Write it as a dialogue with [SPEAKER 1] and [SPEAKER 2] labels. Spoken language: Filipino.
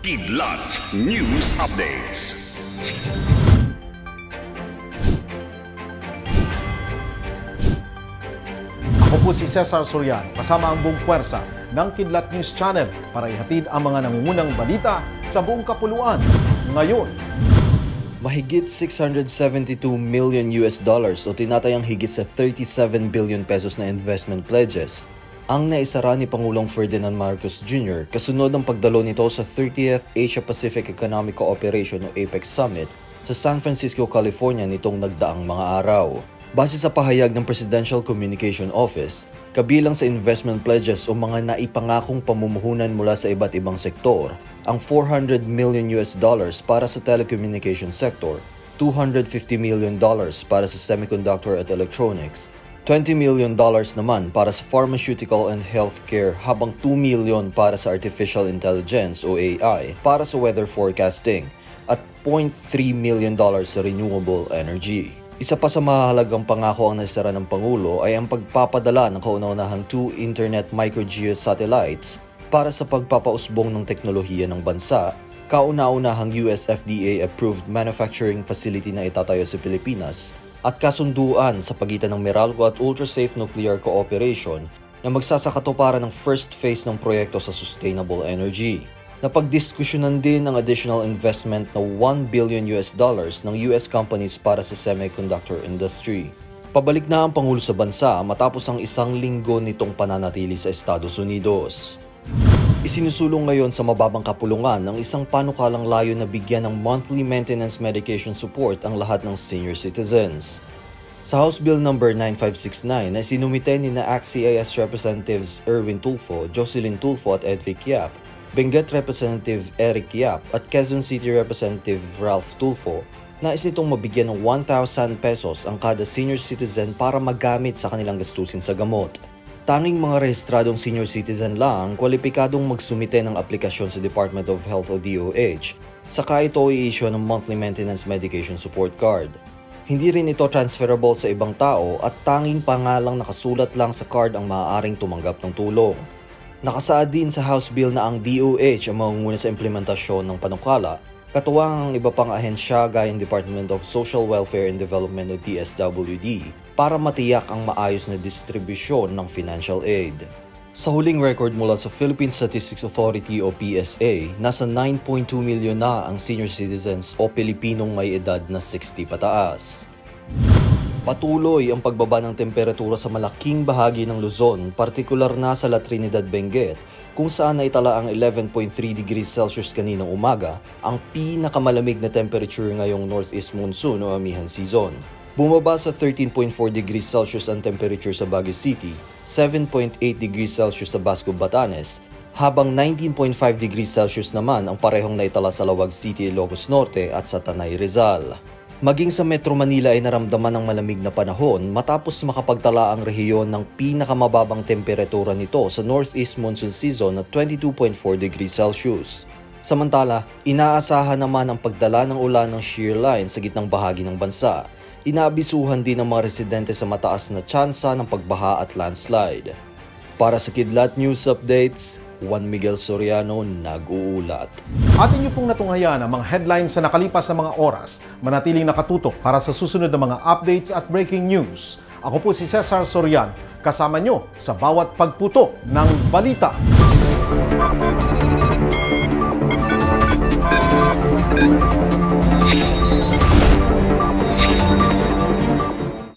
[SPEAKER 1] Kidlat News Updates.
[SPEAKER 2] Ako po si Cesar Soriano, kasama ang buong puwersa ng Kidlat News Channel para ihatid ang mga nangungunang balita sa buong kapuluan. Ngayon,
[SPEAKER 3] mahigit 672 million US dollars o tinatayang higit sa 37 billion pesos na investment pledges ang naisara ni Pangulong Ferdinand Marcos Jr. kasunod ng pagdalo nito sa 30th Asia-Pacific Economic Cooperation o APEC Summit sa San Francisco, California nitong nagdaang mga araw. Base sa pahayag ng Presidential Communication Office, kabilang sa investment pledges o mga naipangakong pamumuhunan mula sa iba't ibang sektor, ang 400 million US dollars para sa telecommunication sector, 250 million dollars para sa semiconductor at electronics, $20 million naman para sa pharmaceutical and healthcare habang 2 million para sa artificial intelligence o AI para sa weather forecasting at $0.3 million sa renewable energy. Isa pa sa mahalagang pangako ang naisara ng Pangulo ay ang pagpapadala ng kauna-unahang 2 internet micro-GEO satellites para sa pagpapausbong ng teknolohiya ng bansa, kauna-unahang US FDA-approved manufacturing facility na itatayo sa Pilipinas, at kasunduan sa pagitan ng Meralco at Ultrasafe Nuclear Cooperation na magsasakatuparan ng first phase ng proyekto sa sustainable energy. Napagdiskusyonan din ang additional investment na 1 billion US dollars ng US companies para sa semiconductor industry. Pabalik na ang Pangulo sa bansa matapos ang isang linggo nitong pananatili sa Estados Unidos. Isinusulong ngayon sa mababang kapulungan ng isang panukalang layo na bigyan ng monthly maintenance medication support ang lahat ng senior citizens. Sa House Bill No. 9569 na sinumite ni na ACT-CIS Representatives Erwin Tulfo, Jocelyn Tulfo at Edvic Yap, Benguet Representative Eric Yap at Quezon City Representative Ralph Tulfo, nais nitong mabigyan ng 1,000 pesos ang kada senior citizen para magamit sa kanilang gastusin sa gamot. Tanging mga rehistradong senior citizen lang kwalipikadong magsumite ng aplikasyon sa Department of Health o DOH, saka ito i-issue ng monthly maintenance medication support card. Hindi rin ito transferable sa ibang tao at tanging pangalang nakasulat lang sa card ang maaaring tumanggap ng tulong. Nakasaad din sa House Bill na ang DOH ang mangunguna sa implementasyon ng panukala, katuwang ang iba pang ahensya gaya ng Department of Social Welfare and Development o DSWD para matiyak ang maayos na distribusyon ng financial aid. Sa huling record mula sa Philippine Statistics Authority o PSA, nasa 9.2 milyon na ang senior citizens o Pilipinong may edad na 60 pataas. Patuloy ang pagbaba ng temperatura sa malaking bahagi ng Luzon, partikular na sa La Trinidad, Benguet, kung saan naitala ang 11.3 degrees Celsius kaninang umaga, ang pinakamalamig na temperature ngayong northeast monsoon o amihan season. Bumaba sa 13.4 degrees Celsius ang temperature sa Baguio City, 7.8 degrees Celsius sa Basco, Batanes, habang 19.5 degrees Celsius naman ang parehong naitala sa Lawag City, Ilocos Norte at sa Tanay, Rizal. Maging sa Metro Manila ay naramdaman ng malamig na panahon matapos makapagtala ang rehiyon ng pinakamababang temperatura nito sa northeast monsoon season na 22.4 degrees Celsius. Samantala, inaasahan naman ang pagdala ng ulan ng shear line sa gitnang bahagi ng bansa. Inaabisuhan din ng mga residente sa mataas na tsansa ng pagbaha at landslide. Para sa Kidlat News Updates, Juan Miguel Soriano nag-uulat.
[SPEAKER 2] Atin niyo pong natunghayan ang mga headlines sa nakalipas na mga oras. Manatiling nakatutok para sa susunod na mga updates at breaking news. Ako po si Cesar Soriano, kasama nyo sa bawat pagputok ng balita.